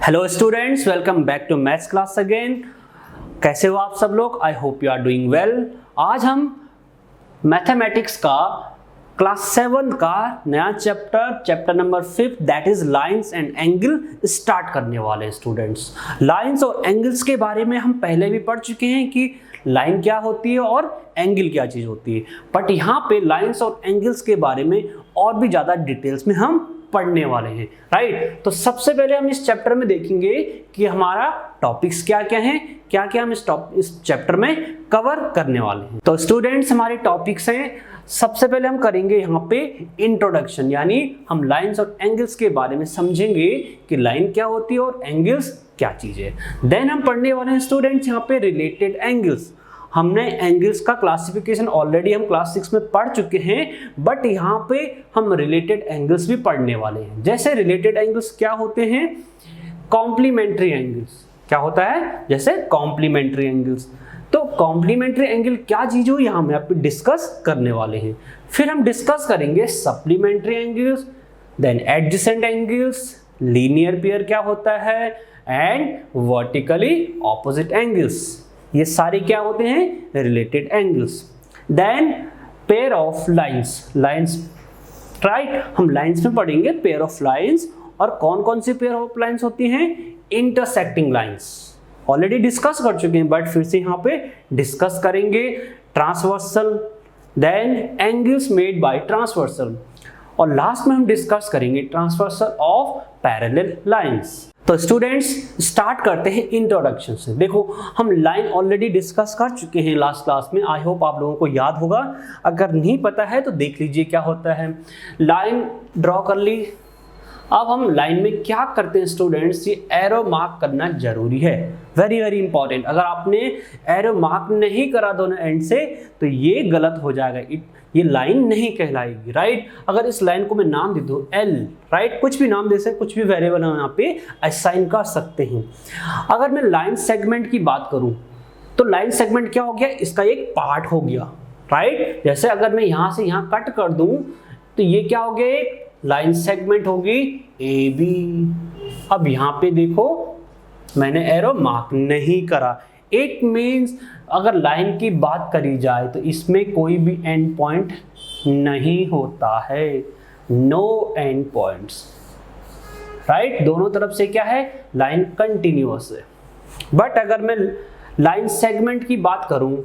Hello students, welcome back to maths class again. कैसे हो आप सब लोग? I hope you are doing well. आज हम मैथमेटिक्स का क्लास 7 का नया chapter number 5 that is lines and angle start करने वाले हैं स्टूडेंट्स। लाइंस और एंगल्स के बारे में हम पहले भी पढ़ चुके हैं कि लाइन क्या होती है और एंगल क्या चीज होती है, बट यहाँ पे लाइंस और एंगल्स के बारे में और भी ज्यादा डिटेल्स में हम पढ़ने वाले हैं, राइट। तो सबसे पहले हम इस चैप्टर में देखेंगे कि हमारा टॉपिक्स क्या क्या हैं, क्या क्या हम इस चैप्टर में कवर करने वाले हैं। तो स्टूडेंट्स, हमारे टॉपिक्स हैं, सबसे पहले हम करेंगे यहाँ पे इंट्रोडक्शन, यानी हम लाइंस और एंगल्स के बारे में समझेंगे कि लाइन क्या होती है और एंगल्स क्या चीज है। देन हम पढ़ने वाले हैं स्टूडेंट्स यहाँ पे रिलेटेड एंगल्स। हमने एंगल्स का क्लासिफिकेशन ऑलरेडी हम क्लास 6 में पढ़ चुके हैं, बट यहाँ पे हम रिलेटेड एंगल्स भी पढ़ने वाले हैं। जैसे रिलेटेड एंगल्स क्या होते हैं? Complementary angles. क्या होता है? जैसे कॉम्प्लीमेंट्री एंगल्स। तो कॉम्प्लीमेंट्री एंगल क्या चीज हो, यहाँ हम पे डिस्कस करने वाले हैं। फिर हम डिस्कस करेंगे supplementary angles, then adjacent angles, linear pair क्या होता है, एंड वर्टिकली ऑपोजिट एंगल्स। ये सारे क्या होते हैं? Related angles. Then pair of lines, right. हम लाइंस में पढ़ेंगे पेयर ऑफ लाइंस, और कौन कौन सी पेयर ऑफ लाइंस होती हैं? इंटरसेक्टिंग लाइंस ऑलरेडी डिस्कस कर चुके हैं, बट फिर से यहाँ पे डिस्कस करेंगे। Transversal, then angles made by transversal, और लास्ट में हम डिस्कस करेंगे ट्रांसवर्सल ऑफ पैरेलल लाइंस। तो स्टूडेंट्स, स्टार्ट करते हैं इंट्रोडक्शन से। देखो, हम लाइन ऑलरेडी डिस्कस कर चुके हैं लास्ट क्लास में, आई होप आप लोगों को याद होगा। अगर नहीं पता है तो देख लीजिए क्या होता है। लाइन ड्रॉ कर ली। अब हम लाइन में क्या करते हैं स्टूडेंट्स, ये एरो मार्क करना जरूरी है, वेरी वेरी इंपॉर्टेंट। अगर आपने एरो मार्क नहीं करा दोनों एंड से तो ये गलत हो जाएगा, ये लाइन नहीं कहलाएगी, राइट। अगर इस लाइन को मैं नाम दे दूं एल, राइट, कुछ भी नाम दे सकते, कुछ भी वेरिएबल हम यहाँ पे असाइन कर सकते हैं। अगर मैं लाइन सेगमेंट की बात करूं तो लाइन सेगमेंट क्या हो गया? इसका एक पार्ट हो गया, राइट। जैसे अगर मैं यहाँ से यहाँ कट कर दूं तो ये क्या हो गया? एक लाइन सेगमेंट होगी ए बी। अब यहाँ पे देखो, मैंने एरो मार्क नहीं करा। इट मीन्स अगर लाइन की बात करी जाए तो इसमें कोई भी एंड पॉइंट नहीं होता है, नो एंड पॉइंट्स, राइट। दोनों तरफ से क्या है? लाइन कंटिन्यूअस है। बट अगर मैं लाइन सेगमेंट की बात करूं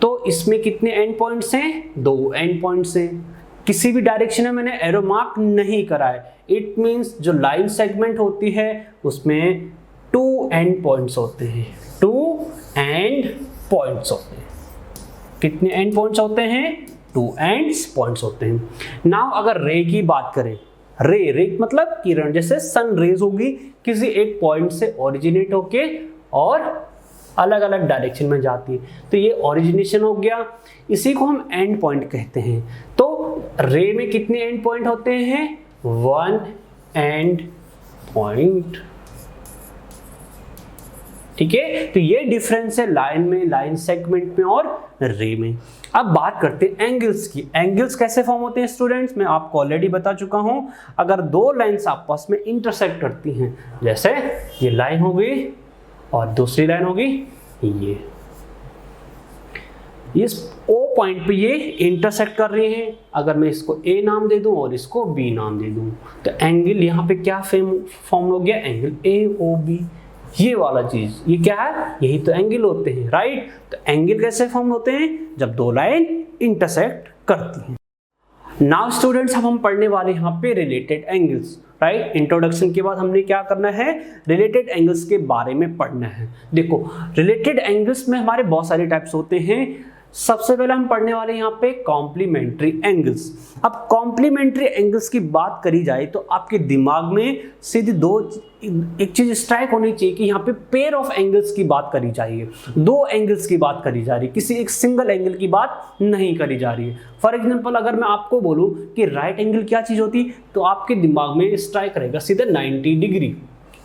तो इसमें कितने एंड पॉइंट्स हैं? 2 एंड पॉइंट्स हैं। किसी भी डायरेक्शन में मैंने एरो मार्क नहीं करा है। इट मीन्स जो लाइन सेगमेंट होती है उसमें 2 एंड पॉइंट्स होते हैं, 2 एंड पॉइंट्स होते हैं। कितने एंड पॉइंट्स होते हैं? 2 एंड पॉइंट्स होते हैं। नाउ अगर रे की बात करें, रे मतलब किरण, जैसे सन रेज होगी, किसी एक पॉइंट से ओरिजिनेट होके और अलग अलग डायरेक्शन में जाती है, तो ये ओरिजिनेशन हो गया, इसी को हम एंड पॉइंट कहते हैं। तो रे में कितने एंड पॉइंट होते हैं? 1 एंड पॉइंट, ठीक है। तो ये डिफरेंस है लाइन में, लाइन सेगमेंट में और रे में। अब बात करते हैं एंगल्स की। एंगल्स कैसे फॉर्म होते हैं स्टूडेंट्स? मैं आपको ऑलरेडी बता चुका हूं। अगर 2 लाइंस आपस में इंटरसेक्ट करती हैं, जैसे ये लाइन हो गई और दूसरी लाइन होगी ये, इस O पॉइंट पे ये इंटरसेक्ट कर रही हैं। अगर मैं इसको A नाम दे दूं और इसको B नाम दे दूं तो एंगल यहाँ पे क्या फॉर्म हो गया? Angle AOB। ये वाला चीज, ये क्या है? यही तो एंगल होते हैं, राइट। तो एंगल कैसे फॉर्म होते हैं? जब 2 लाइन इंटरसेक्ट करती हैं। नाउ स्टूडेंट्स, अब हम पढ़ने वाले यहाँ पे रिलेटेड एंगल्स, राइट। इंट्रोडक्शन के बाद हमने क्या करना है? रिलेटेड एंगल्स के बारे में पढ़ना है। देखो, रिलेटेड एंगल्स में हमारे बहुत सारे टाइप्स होते हैं। सबसे पहले हम पढ़ने वाले यहाँ पे कॉम्प्लीमेंट्री एंगल्स। अब कॉम्प्लीमेंट्री एंगल्स की बात करी जाए तो आपके दिमाग में सीधी एक चीज स्ट्राइक होनी चाहिए कि यहाँ पे पेयर ऑफ एंगल्स की बात करी जाएगी, 2 एंगल्स की बात करी जा रही है, किसी एक सिंगल एंगल की बात नहीं करी जा रही है। फॉर एग्जाम्पल, अगर मैं आपको बोलूं कि राइट एंगल क्या चीज होती, तो आपके दिमाग में स्ट्राइक रहेगा सीधे 90 डिग्री,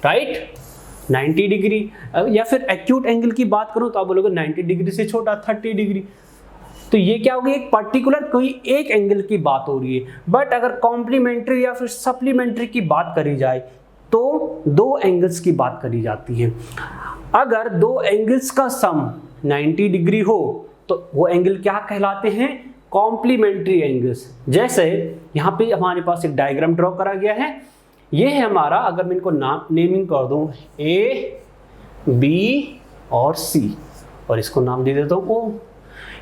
राइट, 90 डिग्री। या फिर एक्यूट एंगल की बात करूं तो आप बोलोगे 90 डिग्री से छोटा 30 डिग्री। तो ये क्या होगी, एक पर्टिकुलर कोई एक एंगल की बात हो रही है। बट अगर कॉम्प्लीमेंट्री या फिर सप्लीमेंट्री की बात करी जाए, तो दो एंगल्स की बात करी जाती है। अगर दो एंगल्स का सम 90 डिग्री हो तो वो एंगल क्या कहलाते हैं? Complementary angles. जैसे यहाँ पे हमारे पास एक डायग्राम ड्रॉ करा गया है, ये है हमारा, अगर मैं इनको नेमिंग कर दूं ए, बी और सी, और इसको नाम दे देता हूँ ओ।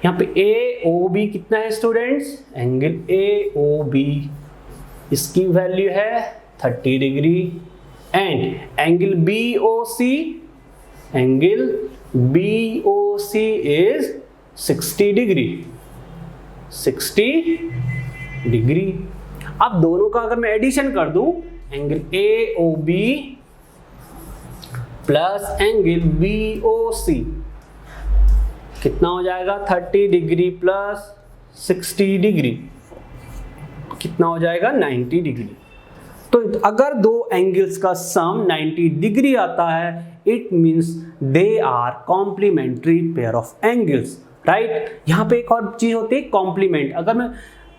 यहाँ पे ए ओ बी कितना है students? Angle A O B, इसकी वैल्यू है 30 degree. And angle B O C, angle B O C is 60 degree, 60 degree. अब दोनों का अगर मैं एडिशन कर दूं, angle A O B plus angle B O C कितना हो जाएगा? 30 डिग्री प्लस 60 डिग्री कितना हो जाएगा? 90 डिग्री। तो अगर दो एंगल्स का सम 90 डिग्री आता है, it means they are complementary pair of angles, right. यहाँ पे एक और चीज होती है कॉम्प्लीमेंट। अगर मैं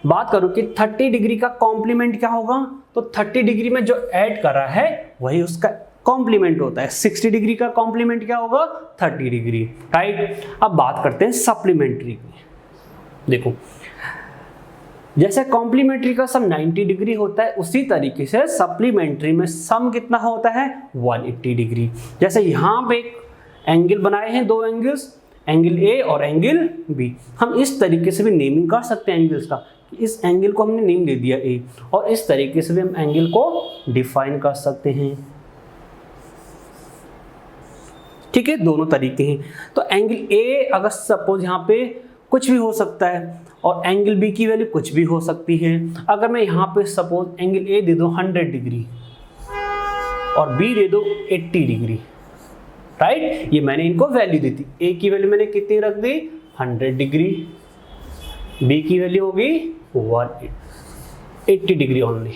बात करूं कि 30 डिग्री का कॉम्प्लीमेंट क्या होगा, तो 30 डिग्री में जो ऐड कर रहा है वही उसका कॉम्प्लीमेंट होता है। 60 डिग्री का कॉम्प्लीमेंट क्या होगा? 30 डिग्री, राइट। अब बात करते हैं सप्लीमेंट्री की। देखो, जैसे कॉम्प्लीमेंट्री का सम 90 डिग्री होता है, उसी तरीके से सप्लीमेंट्री में सम कितना होता है? 180 डिग्री। जैसे यहाँ पे एक एंगल बनाए हैं, दो एंगल्स, एंगल ए और एंगल बी। हम इस तरीके से भी नेमिंग कर सकते हैं एंगल्स का। इस एंगल को हमने नेम दे दिया ए, और इस तरीके से भी हम एंगल को डिफाइन कर सकते हैं, ठीक है। दोनों तरीके हैं। तो एंगल ए अगर सपोज यहाँ पे कुछ भी हो सकता है, और एंगल बी की वैल्यू कुछ भी हो सकती है। अगर मैं यहाँ पे सपोज एंगल ए दे दूँ 100 डिग्री और बी दे दो 80 डिग्री, राइट। ये मैंने इनको वैल्यू दी थी। ए की वैल्यू मैंने कितनी रख दी? 100 डिग्री। बी की वैल्यू होगी 180 डिग्री ओनली।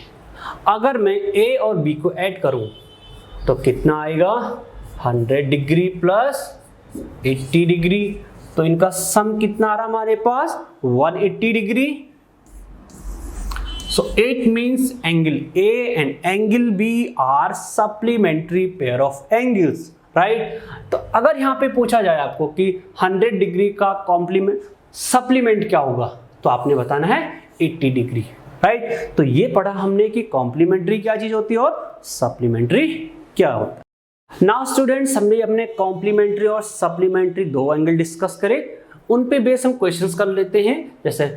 अगर मैं ए और बी को ऐड करूं तो कितना आएगा? 100 डिग्री प्लस 80 डिग्री। तो इनका सम कितना आ रहा हमारे पास? 180 degree. So it means angle A and angle B are supplementary pair of angles, right? तो अगर यहाँ पे पूछा जाए आपको कि 100 डिग्री का कॉम्प्लीमेंट सप्लीमेंट क्या होगा, तो आपने बताना है 80 डिग्री, राइट। तो ये पढ़ा हमने कि कॉम्प्लीमेंट्री क्या चीज होती है और सप्लीमेंट्री क्या होता है। नाउ स्टूडेंट्स, हमने अपने कॉम्प्लीमेंट्री और सप्लीमेंट्री दो एंगल डिस्कस करे, उन पे बेस हम क्वेश्चंस कर लेते हैं। जैसे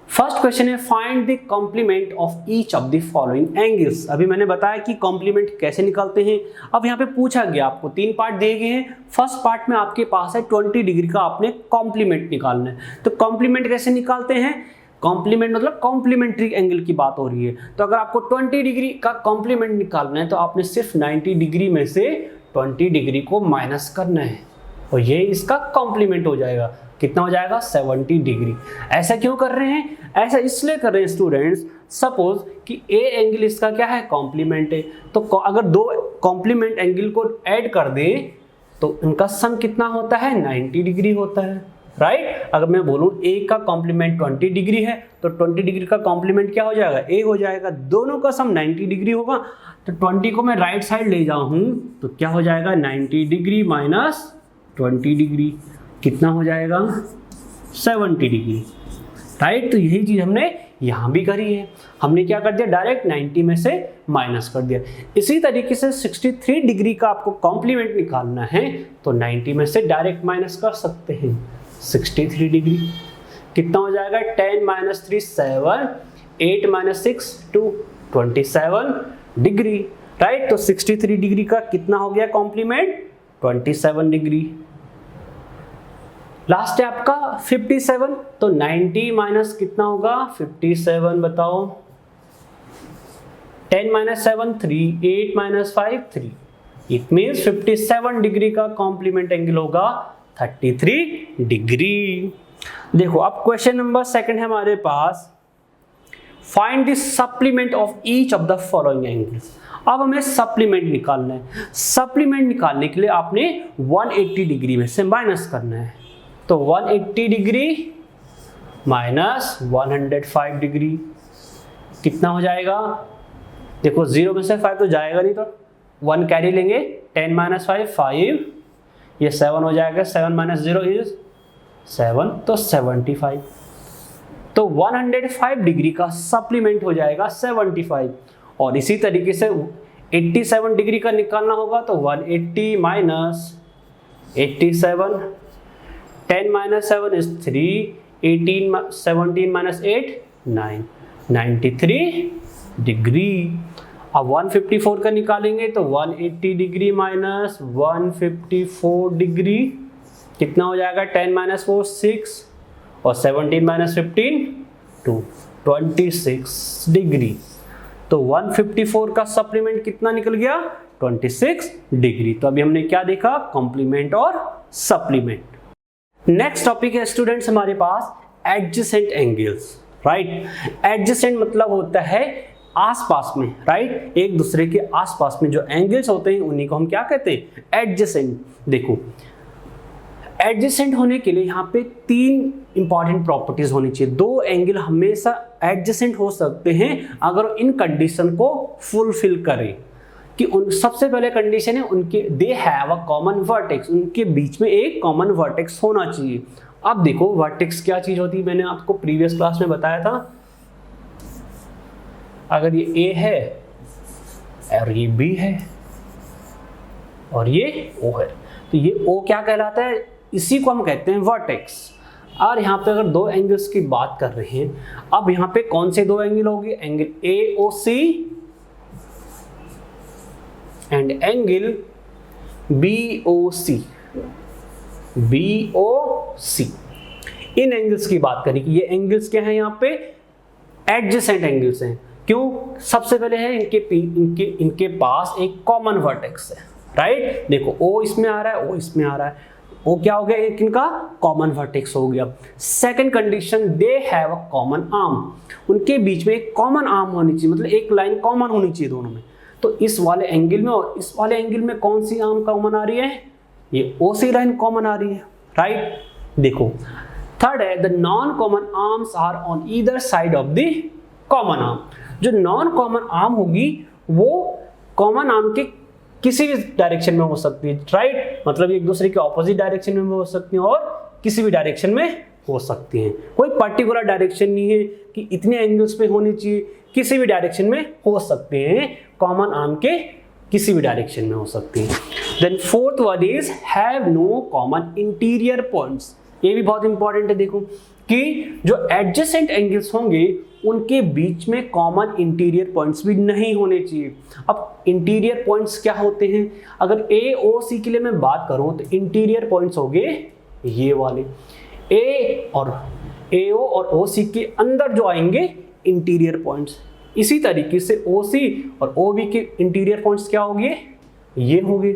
फर्स्ट क्वेश्चन है, find the complement of each of the following angles. अभी मैंने बताया कि कॉम्प्लीमेंट कैसे निकालते हैं। अब यहाँ पे पूछा गया, आपको 3 पार्ट दिए गए हैं। फर्स्ट पार्ट में आपके पास है 20 डिग्री का आपने कॉम्प्लीमेंट निकालना है। तो कॉम्प्लीमेंट कैसे निकालते हैं? कॉम्प्लीमेंट मतलब कॉम्प्लीमेंट्री एंगल की बात हो रही है। तो अगर आपको 20 डिग्री का कॉम्प्लीमेंट निकालना है तो आपने सिर्फ 90 डिग्री में से 20 डिग्री को माइनस करना है, और ये इसका कॉम्प्लीमेंट हो जाएगा। कितना हो जाएगा? 70 डिग्री। ऐसा क्यों कर रहे हैं? ऐसा इसलिए कर रहे हैं स्टूडेंट्स, सपोज कि ए एंगल इसका क्या है? कॉम्प्लीमेंट है। तो अगर दो कॉम्प्लीमेंट एंगल को ऐड कर दें तो इनका सम कितना होता है? 90 डिग्री होता है, राइट। अगर मैं बोलूं ए का कॉम्प्लीमेंट 20 डिग्री है तो 20 डिग्री का कॉम्प्लीमेंट क्या हो जाएगा? ए हो जाएगा। दोनों का सम 90 डिग्री होगा। तो 20 को मैं राइट साइड ले जाऊं तो क्या हो जाएगा? 90 डिग्री माइनस 20 डिग्री कितना हो जाएगा? 70 डिग्री, राइट। तो यही चीज हमने यहाँ भी करी है। हमने क्या कर दिया? डायरेक्ट 90 में से माइनस कर दिया। इसी तरीके से 63 डिग्री का आपको कॉम्प्लीमेंट निकालना है तो 90 में से डायरेक्ट माइनस कर सकते हैं। 63 डिग्री कितना हो जाएगा? 10 माइनस 3 7, 8 माइनस 6 2, 27 डिग्री, राइट। तो 63 डिग्री का कितना हो गया कॉम्प्लीमेंट? 27 डिग्री। लास्ट है आपका 57, तो 90 माइनस कितना होगा? 57 बताओ। 10 minus 7 3, 8 minus 5 3। It means 57 degree का कॉम्प्लीमेंट एंगल होगा 33 डिग्री। देखो अब क्वेश्चन नंबर 2 है हमारे पास, find the supplement of each of the following angles. अब हमें सप्लीमेंट निकालना है। सप्लीमेंट निकालने के लिए आपने 180 डिग्री में से माइनस करना है। तो 180 डिग्री माइनस 105 डिग्री कितना हो जाएगा? देखो 0 में से 5 तो जाएगा नहीं, तो 1 कैरी लेंगे, 10 माइनस 5 5, ये 7 हो जाएगा, 7 माइनस 0 इज 7, तो 75। तो 105 डिग्री का सप्लीमेंट हो जाएगा 75। और इसी तरीके से 87 डिग्री का निकालना होगा तो 180 minus 87, 10 minus 7 is 3, 17 minus 8 9, 93 degree. अब 154 का निकालेंगे तो 180 डिग्री माइनस 154 डिग्री कितना हो जाएगा, 10 माइनस 4 6 और 17 माइनस 15 2, 26 डिग्री। तो 154 का सप्लीमेंट कितना निकल गया, 26 डिग्री। तो अभी हमने क्या देखा, कॉम्प्लीमेंट और सप्लीमेंट। नेक्स्ट टॉपिक है स्टूडेंट्स हमारे पास एडजेसेंट एंगल्स, राइट। एडजेसेंट मतलब होता है आसपास में, राइट, एक दूसरे के आसपास में जो एंगल्स होते हैं उन्हीं को हम क्या कहते हैं, एडजेसेंट। देखो एडजेसेंट होने के लिए यहाँ पे 3 इंपॉर्टेंट प्रॉपर्टीज होनी चाहिए। 2 एंगल हमेशा एडजेसेंट हो सकते हैं अगर इन कंडीशन को फुलफिल करें। कि उन सबसे पहले कंडीशन है उनके they have a common vertex, उनके बीच में एक कॉमन वर्टेक्स होना चाहिए। अब देखो वर्टेक्स क्या चीज होती है, मैंने आपको प्रीवियस क्लास में बताया था। अगर ये ए है और ये बी है और ये ओ है, तो ये ओ क्या कहलाता है, इसी को हम कहते हैं वर्टेक्स। और यहाँ पे अगर 2 एंगल्स की बात कर रहे हैं, अब यहाँ पे कौन से 2 एंगल होंगे, angle AOC and angle BOC। In angles की बात करें कि ये एंगल्स क्या हैं, यहाँ पे एडजेसेंट एंगल्स हैं। क्यों, सबसे पहले है इनके पास एक कॉमन वर्टेक्स है, राइट। देखो O इसमें आ रहा है, O इसमें आ रहा है, वो क्या हो गया, एक इनका कॉमन वर्टेक्स हो गया। Second condition, they have a common arm, उनके बीच में एक कॉमन आर्म होनी चाहिए, मतलब एक लाइन कॉमन होनी चाहिए दोनों में। तो इस वाले एंगल में और इस वाले एंगल में कौन सी आर्म कॉमन आ रही है, ये OC लाइन कॉमन आ रही है, राइट। देखो थर्ड है the non common arms are on either side of the common arm. जो नॉन कॉमन आर्म होगी वो कॉमन आर्म के किसी भी डायरेक्शन में हो सकती है, राइट। मतलब एक दूसरे के ऑपोजिट डायरेक्शन में हो सकती हैं और किसी भी डायरेक्शन में हो सकती हैं। कोई पर्टिकुलर डायरेक्शन नहीं है कि इतने एंगल्स पे होनी चाहिए, किसी भी डायरेक्शन में हो सकते हैं, कॉमन आर्म के किसी भी डायरेक्शन में हो सकती हैं। Then fourth word is have no common interior points. ये भी बहुत इंपॉर्टेंट है, देखो कि जो एडजेसेंट एंगल्स होंगे उनके बीच में कॉमन इंटीरियर पॉइंट्स भी नहीं होने चाहिए। अब इंटीरियर पॉइंट्स क्या होते हैं, अगर AOC के लिए मैं बात करूं तो इंटीरियर पॉइंट्स हो गए ये वाले, AO और OC के अंदर जो आएंगे इंटीरियर पॉइंट्स। इसी तरीके से OC और OB के इंटीरियर पॉइंट्स क्या होंगे, ये होंगे।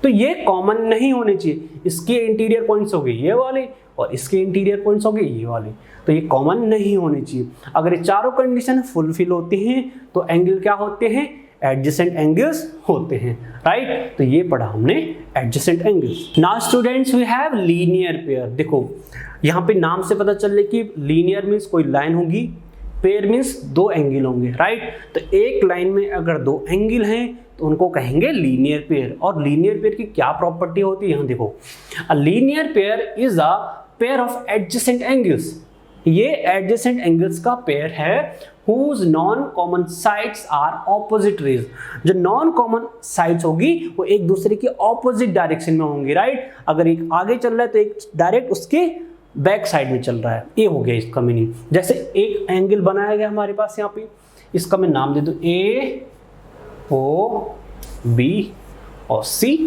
तो ये कॉमन नहीं होने चाहिए, इसके इंटीरियर पॉइंट्स हो गए ये वाले और इसके इंटीरियर पॉइंट्स हो गए ये वाले, तो ये कॉमन नहीं होने चाहिए। अगर ये चारों कंडीशन फुलफिल होती हैं तो एंगल क्या होते हैं, एडजेसेंट एंगल्स होते हैं, राइट। तो ये पढ़ा हमने adjacent angles. Now students we have linear pair. देखो यहाँ पे नाम से पता चल रहा है कि लीनियर मीन्स कोई लाइन होगी, पेयर मीन्स 2 एंगल होंगे, राइट। तो एक लाइन में अगर 2 एंगल हैं तो उनको कहेंगे लीनियर पेयर। और लीनियर पेयर की क्या प्रॉपर्टी होती है, यहाँ देखो, a linear pair is a pair of adjacent angles. ये एडजेसेंट एंगल्स का पेयर है whose non-common sides are opposite rays। जो नॉन कॉमन साइड्स होगी वो एक दूसरे के ऑपोजिट डायरेक्शन में होंगी, राइट। अगर एक आगे चल रहा है तो एक डायरेक्ट उसके बैक साइड में चल रहा है, ये हो गया इसका मीनिंग। जैसे एक एंगल बनाया गया हमारे पास यहाँ पे, इसका मैं नाम दे दूं AOB और C,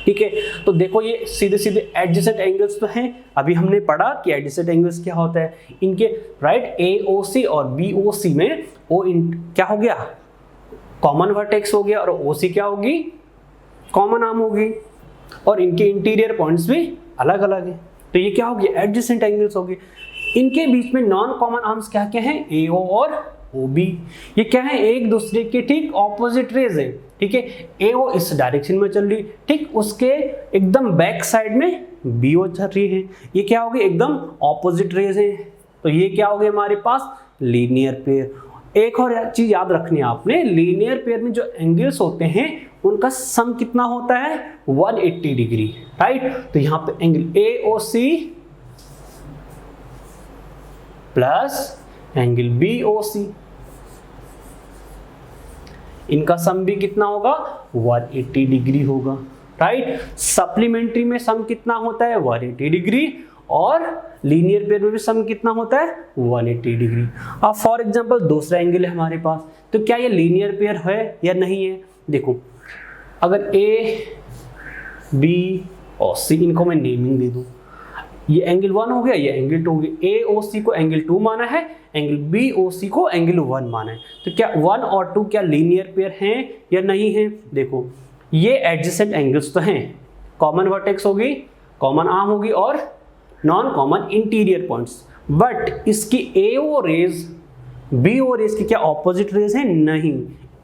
ठीक है। तो देखो ये सीधे सीधे एडजेसेंट एंगल्स तो हैं। अभी हमने पढ़ा कि एडजेसेंट एंगल्स क्या होता है, इनके राइट AOC और BOC में क्या हो गया, कॉमन वर्टेक्स हो गया, और OC क्या होगी, कॉमन आर्म होगी, और इनके इंटीरियर पॉइंट्स भी अलग अलग है। तो ये क्या होगी, एडजेसेंट एंगल्स होगी। इनके बीच में नॉन कॉमन आर्म्स क्या क्या हैं, AO और OB। ये क्या है, एक दूसरे के ठीक ऑपोजिट रेज है, ठीक है। AO इस डायरेक्शन में चल रही, ठीक उसके एकदम बैक साइड में BO चल रही है। ये क्या होगी, एकदम ऑपोजिट रेज है। तो ये क्या हो गया हमारे पास, लीनियर पेयर। एक और चीज याद रखनी है आपने, लीनियर पेयर में जो एंगल्स होते हैं उनका सम कितना होता है 180 डिग्री, राइट। तो यहां पे angle AOC plus angle BOC, इनका सम भी कितना होगा 180 डिग्री होगा, राइट। सप्लीमेंट्री में सम कितना होता है 180 डिग्री और लीनियर पेयर में भी सम कितना होता है 180 डिग्री। अब फॉर एग्जांपल दूसरा एंगल है हमारे पास, तो क्या ये लीनियर पेयर है या नहीं है। देखो अगर A B और C, इनको मैं नेमिंग दे दूं, ये एंगल 1 हो गया, ये एंगल 2 हो गया। AOC को एंगल 2 माना है, एंगल BOC को एंगल 1 माना है। तो क्या 1 और 2 क्या लीनियर पेयर हैं या नहीं है। देखो ये एडजेसेंट एंगल्स तो हैं, कॉमन वर्टेक्स होगी, कॉमन आर्म होगी और non common interior points, but इसकी AO रेज BO रेज की क्या ऑपोजिट रेज है, नहीं।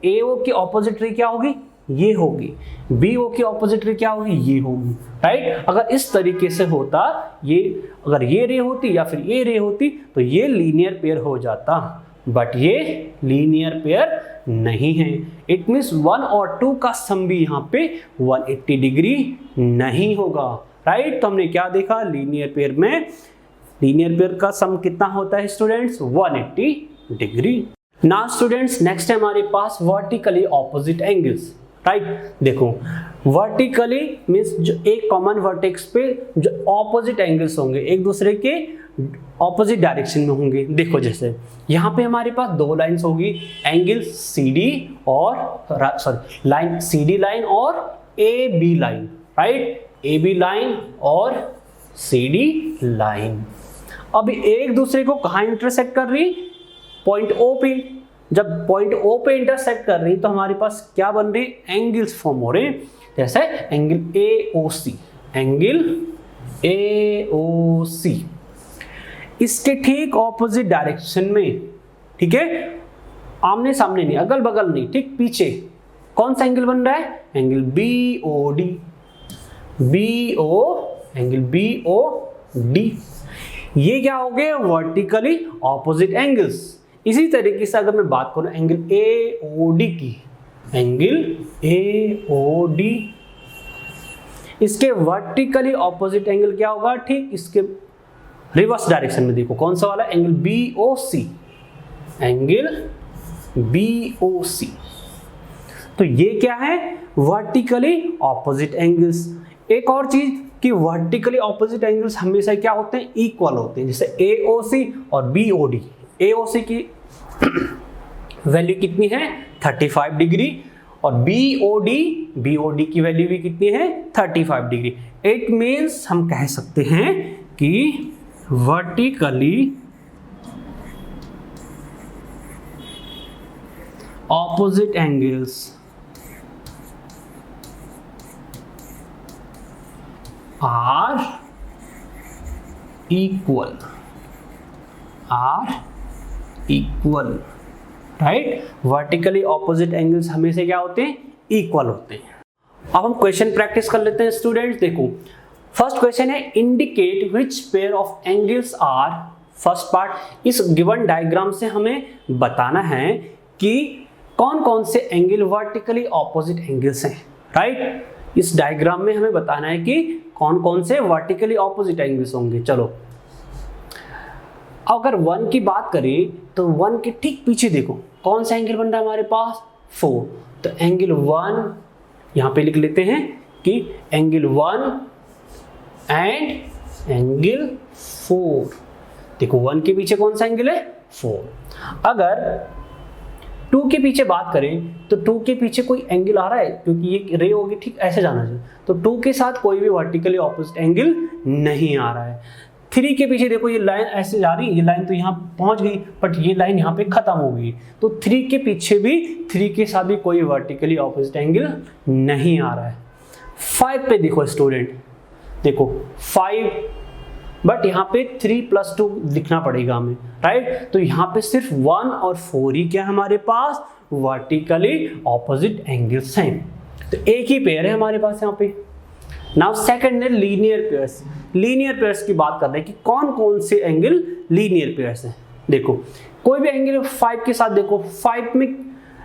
AO की ऑपोजिट रे क्या होगी, ये होगी। BO की ऑपोजिट रे क्या होगी, ये होगी, राइट। अगर इस तरीके से होता, ये अगर ये रे होती या फिर ये रे होती तो ये लीनियर पेयर हो जाता, बट ये लीनियर पेयर नहीं है। इट मीन्स 1 और 2 का सम भी यहाँ पे 180 डिग्री नहीं होगा, राइट। तो हमने क्या देखा, लीनियर पेयर में लीनियर पेयर का सम कितना होता है students 180 degree. Now students next है हमारे पास वर्टिकली ऑपोजिट एंगल्स, राइट। देखो वर्टिकली मीन्स जो एक कॉमन वर्टेक्स पे जो ऑपोजिट एंगल्स होंगे एक दूसरे के ऑपोजिट डायरेक्शन में होंगे। देखो जैसे यहाँ पे हमारे पास दो लाइंस होगी, एंगल CD और लाइन CD लाइन और AB line, right. AB line और CD लाइन अब एक दूसरे को कहाँ इंटरसेक्ट कर रही, पॉइंट O पे। जब पॉइंट O पे इंटरसेक्ट कर रही तो हमारे पास क्या बन रही, एंगल्स फॉर्म हो रहे। जैसे एंगल AOC, एंगल AOC इसके ठीक ऑपोजिट डायरेक्शन में, ठीक है, आमने सामने नहीं, अगल बगल नहीं, ठीक पीछे कौन सा एंगल बन रहा है, एंगल BOD, एंगल BOD। ये क्या हो गए, वर्टिकली ऑपोजिट एंगल्स। इसी तरीके से अगर मैं बात करूं एंगल AOD की, एंगल AOD इसके वर्टिकली ऑपोजिट एंगल क्या होगा, ठीक इसके रिवर्स डायरेक्शन में। देखो कौन सा वाला, एंगल BOC, एंगल BOC। तो ये क्या है, वर्टिकली ऑपोजिट एंगल्स। एक और चीज कि वर्टिकली ऑपोजिट एंगल्स हमेशा क्या होते हैं, इक्वल होते हैं। जैसे AOC और BOD, AOC की वैल्यू कितनी है 35 डिग्री और BOD की वैल्यू भी कितनी है 35 डिग्री। इट मीन्स हम कह सकते हैं कि vertically opposite angles are equal, right. Vertically opposite angles हमेशा क्या होते हैं, इक्वल होते हैं। अब हम क्वेश्चन प्रैक्टिस कर लेते हैं स्टूडेंट्स। देखो फर्स्ट क्वेश्चन है, indicate which pair of angles are. First part, इस गिवन डायग्राम से हमें बताना है कि कौन कौन से एंगल वर्टिकली ऑपोजिट एंगल्स हैं, राइट। इस डायग्राम में हमें बताना है कि कौन कौन से वर्टिकली ऑपोजिट एंगल्स होंगे। चलो अगर 1 की बात करें तो 1 के ठीक पीछे देखो कौन सा एंगल बन रहा है हमारे पास 4। तो एंगल 1 यहां पे लिख लेते हैं कि एंगल 1 एंड एंगल 4। देखो 1 के पीछे कौन सा एंगल है 4। अगर 2 के पीछे बात करें तो 2 के पीछे कोई एंगल आ रहा है, क्योंकि ये रे होगी ठीक ऐसे जाना चाहिए, तो 2 के साथ कोई भी वर्टिकली ऑपोजिट एंगल नहीं आ रहा है। 3 के पीछे देखो ये लाइन ऐसे जा रही है, ये लाइन तो यहाँ पहुंच गई बट ये लाइन यहाँ पे खत्म हो गई, तो 3 के पीछे भी 3 के साथ भी कोई वर्टिकली ऑपोजिट एंगल नहीं आ रहा है। 5 पे देखो स्टूडेंट, देखो 5 बट यहाँ पे 3+2 लिखना पड़ेगा हमें, राइट। तो यहाँ पे सिर्फ 1 और 4 ही क्या हमारे पास वर्टिकली ऑपोजिट एंगल्स हैं, तो एक ही पेयर है हमारे पास यहाँ पे। नाउ सेकंड है लीनियर पेयर्स। लीनियर पेयर्स की बात कर रहे हैं कि कौन कौन से एंगल लीनियर पेयर्स हैं। देखो कोई भी एंगल 5 के साथ, देखो 5 में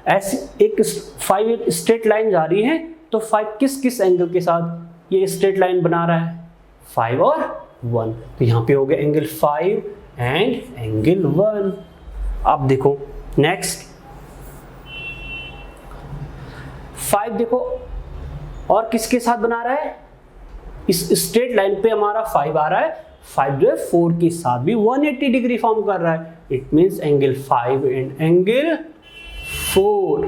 ऐसी एक 5 स्ट्रेट लाइन जा रही है, तो 5 किस किस एंगल के साथ ये स्ट्रेट लाइन बना रहा है, 5 और 1, तो यहाँ पे हो गया एंगल 5 एंड एंगल 1। अब देखो नेक्स्ट 5 देखो और किसके साथ बना रहा है, इस स्ट्रेट लाइन पे हमारा 5 आ रहा है, 5 जो है 4 के साथ भी 180 डिग्री फॉर्म कर रहा है, it means angle 5 and angle 4।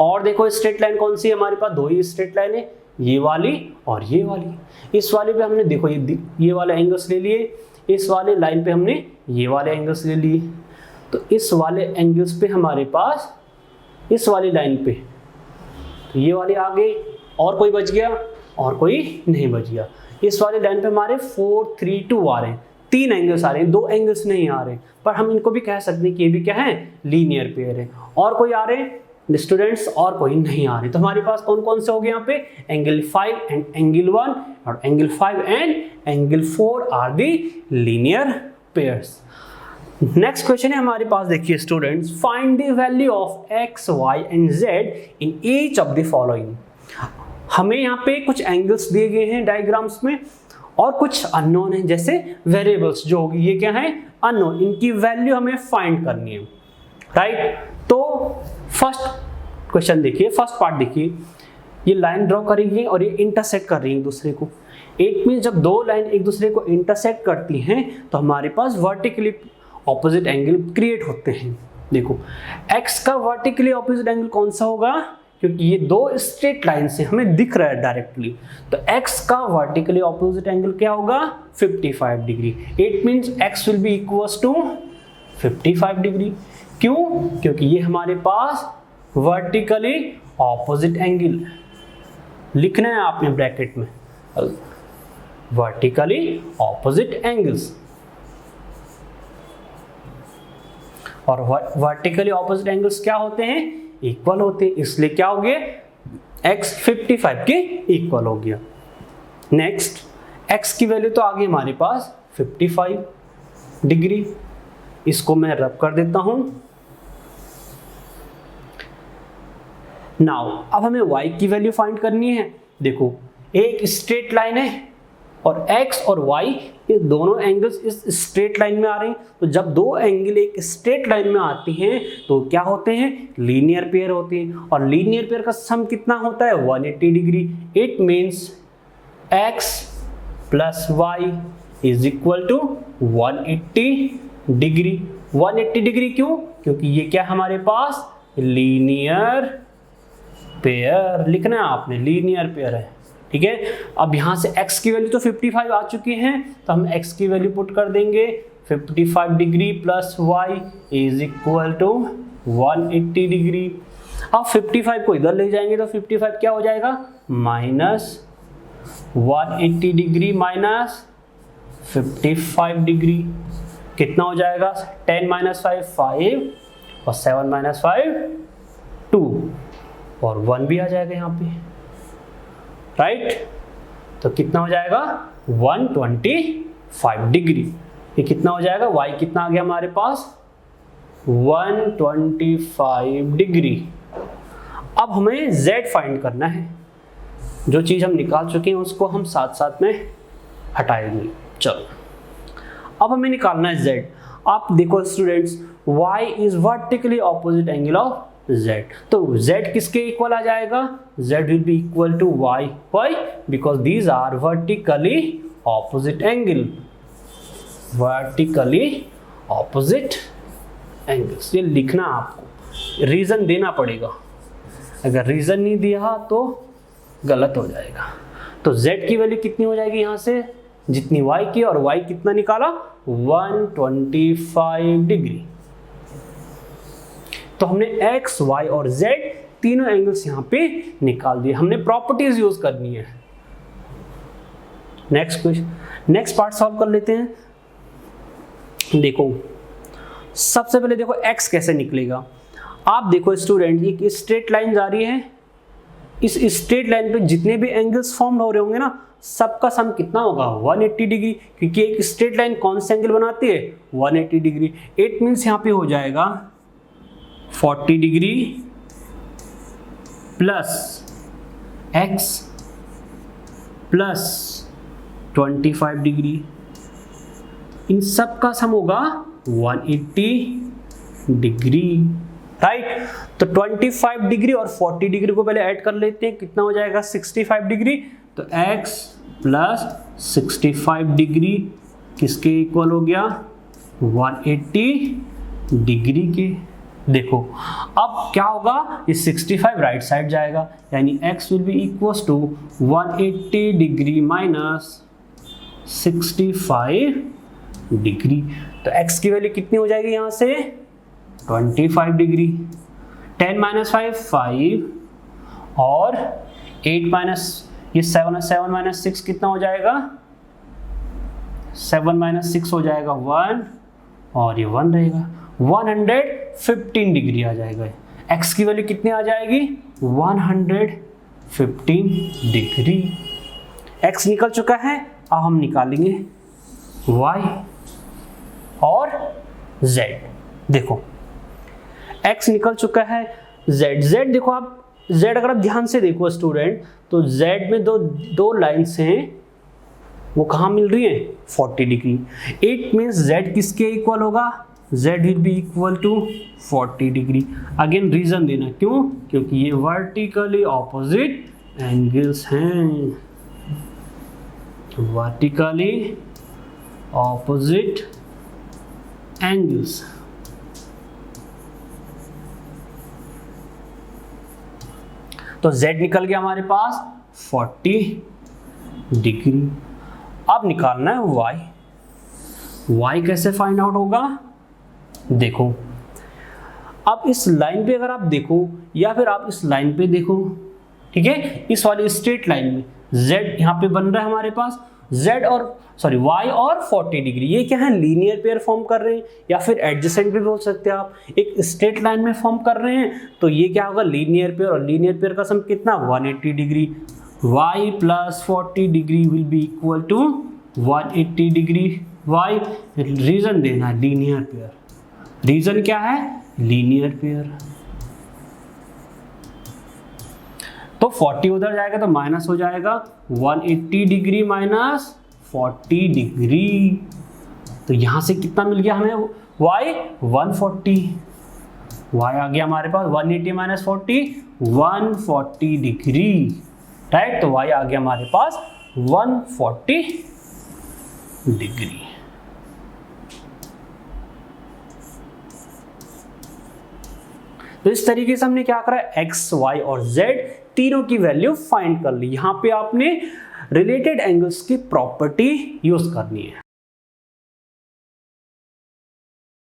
और देखो स्ट्रेट लाइन कौन सी है हमारे पास, दो ही स्ट्रेट लाइन है, ये वाली और ये वाली। इस वाले पे हमने देखो ये वाले एंगल्स ले लिए, इस वाले लाइन पे हमने ये वाले एंगल्स ले लिए, तो इस वाले एंगल्स पे हमारे पास इस वाली लाइन पे तो ये वाले आ गए, और कोई बच गया और कोई नहीं बच गया। इस वाले लाइन पे हमारे 4 3 2 आ रहे हैं, 3 एंगल्स आ रहे हैं, 2 एंगल्स नहीं आ रहे, पर हम इनको भी कह सकते हैं कि ये भी क्या है, लीनियर पेयर है। और कोई आ रहे हैं स्टूडेंट्स, और कोई नहीं आ रहे, तो हमारे पास कौन कौन से हो गए यहाँ पे, एंगल 5 एंड एंगल 1 और angle 5 and angle 4 are the linear pairs. Next question है हमारे पास, देखिए students, find the value of x, y and z in each of the following. हमें यहाँ पे कुछ एंगल्स दिए गए हैं डायग्राम्स में और कुछ अननोन है, जैसे वेरिएबल्स जो होगी, ये क्या है, अननोन, इनकी वैल्यू हमें फाइंड करनी है, राइट। तो फर्स्ट क्वेश्चन देखिए, फर्स्ट पार्ट देखिए, ये लाइन ड्रॉ करेंगे और ये इंटरसेक्ट कर रही है एक दूसरे को। इट मींस जब दो लाइन एक दूसरे को इंटरसेक्ट करती हैं तो हमारे पास वर्टिकली ऑपोजिट एंगल क्रिएट होते हैं। देखो x का वर्टिकली ऑपोजिट एंगल कौन सा होगा, क्योंकि ये दो स्ट्रेट लाइन से हमें दिख रहा है डायरेक्टली, तो x का वर्टिकली ऑपोजिट एंगल क्या होगा, 55 degree. It means x will be equals to 55 degree. क्यों, क्योंकि ये हमारे पास वर्टिकली ऑपोजिट एंगल लिखना है आपने ब्रैकेट में, वर्टिकली ऑपोजिट एंगल्स, और वर्टिकली ऑपोजिट एंगल्स क्या होते हैं, इक्वल होते हैं, इसलिए क्या हो गया, x 55 के इक्वल हो गया। नेक्स्ट x की वैल्यू तो आ गई हमारे पास 55 डिग्री, इसको मैं रब कर देता हूं। नाउ अब हमें y की वैल्यू फाइंड करनी है। देखो एक स्ट्रेट लाइन है और x और y ये दोनों एंगल्स इस स्ट्रेट लाइन में आ रहे हैं, तो जब दो एंगल एक स्ट्रेट लाइन में आती हैं तो क्या होते हैं, लीनियर पेयर होते हैं, और लीनियर पेयर का सम कितना होता है, 180 degree. It means x plus y is equal to 180 degree. 180 degree क्यों, क्योंकि ये क्या हमारे पास लीनियर पेयर लिखना है आपने, लीनियर पेयर है, ठीक है। अब यहाँ से x की वैल्यू तो 55 आ चुकी है, तो हम x की वैल्यू पुट कर देंगे 55 degree plus y is equal to 180 degree. अब 55 को इधर ले जाएंगे तो 55 क्या हो जाएगा, माइनस 180 डिग्री माइनस 55 डिग्री, कितना हो जाएगा, 10 माइनस 5 5 और 7 माइनस 5 2 और 1 भी आ जाएगा यहाँ पे, राइट। तो कितना हो जाएगा 125 डिग्री। ये कितना हो जाएगा, y कितना आ गया हमारे पास 125 डिग्री। अब हमें z फाइंड करना है, जो चीज़ हम निकाल चुके हैं उसको हम साथ साथ में हटाएंगे। चलो अब हमें निकालना है z। आप देखो students, y is vertically opposite angle of z, तो z किसके इक्वल आ जाएगा, z will be equal to y। Why, because these are vertically opposite angle, vertically opposite angles. ये लिखना आपको, रीजन देना पड़ेगा, अगर रीजन नहीं दिया तो गलत हो जाएगा। तो z की वैल्यू कितनी हो जाएगी यहाँ से, जितनी y की, और y कितना निकाला 125 डिग्री। तो हमने x, y और z तीनों एंगल्स यहाँ पे निकाल दिए। हमने प्रॉपर्टीज यूज करनी है। Next question, next part solve कर लेते हैं। देखो सबसे पहले देखो x कैसे निकलेगा। आप देखो स्टूडेंट, एक स्ट्रेट लाइन जा रही है, इस स्ट्रेट लाइन पे जितने भी एंगल्स फॉर्म हो रहे होंगे ना, सबका सम कितना होगा 180 डिग्री, क्योंकि एक स्ट्रेट लाइन कौन सा एंगल बनाती है 180 डिग्री। इट मीन्स यहाँ पे हो जाएगा 40 degree plus x plus 25 degree, इन सब का सम होगा 180 डिग्री, राइट। तो 25 डिग्री और 40 डिग्री को पहले ऐड कर लेते हैं, कितना हो जाएगा 65 डिग्री। तो x प्लस 65 डिग्री किसके इक्वल हो गया 180 डिग्री के। देखो अब क्या होगा, ये 65 राइट साइड जाएगा, यानी x will be equals to 180 degree minus 65 degree. तो x की वैल्यू कितनी हो जाएगी यहाँ से 25 डिग्री। 10 माइनस 5 और 8 माइनस ये 7 माइनस 6 कितना हो जाएगा 7 माइनस 6 हो जाएगा 1 और ये 1 रहेगा 115 डिग्री आ जाएगा। x की वैल्यू कितनी आ जाएगी 115 डिग्री। x निकल चुका है, अब हम निकालेंगे y और z। देखो x निकल चुका है, z देखो आप z अगर आप ध्यान से देखो स्टूडेंट, तो z में दो लाइन्स हैं, वो कहाँ मिल रही है 40 डिग्री। इट मीन्स z किसके इक्वल होगा, z will be equal to 40 degree. Again reason देना क्यों, क्योंकि ये वर्टिकली ऑपोजिट एंगल्स हैं, वर्टिकली ऑपोजिट एंगल्स। तो z निकल गया हमारे पास 40 डिग्री। अब निकालना है y कैसे फाइंड आउट होगा। देखो अब इस लाइन पे अगर आप देखो या फिर आप इस लाइन पे देखो, ठीक है, इस वाली स्ट्रेट लाइन में z यहाँ पे बन रहा है हमारे पास, y और 40 डिग्री, ये क्या है लीनियर पेयर फॉर्म कर रहे हैं, या फिर एडजेसेंट भी बोल सकते हैं आप। एक स्ट्रेट लाइन में फॉर्म कर रहे हैं तो ये क्या होगा लीनियर पेयर, और लीनियर पेयर का सम कितना 180 degree. y plus 40 degree will be equal to 180 degree. y reason देना लीनियर पेयर, रीजन क्या है लीनियर पेयर। तो 40 उधर जाएगा तो माइनस हो जाएगा 180 डिग्री माइनस 40 डिग्री। तो यहां से कितना मिल गया हमें y 140, y आ गया हमारे पास 180 माइनस 40 140 डिग्री, राइट। तो y आ गया हमारे पास 140 डिग्री। तो इस तरीके से हमने क्या करा, x, y और z तीनों की वैल्यू फाइंड कर ली। यहां पे आपने रिलेटेड एंगल्स की प्रॉपर्टी यूज करनी है।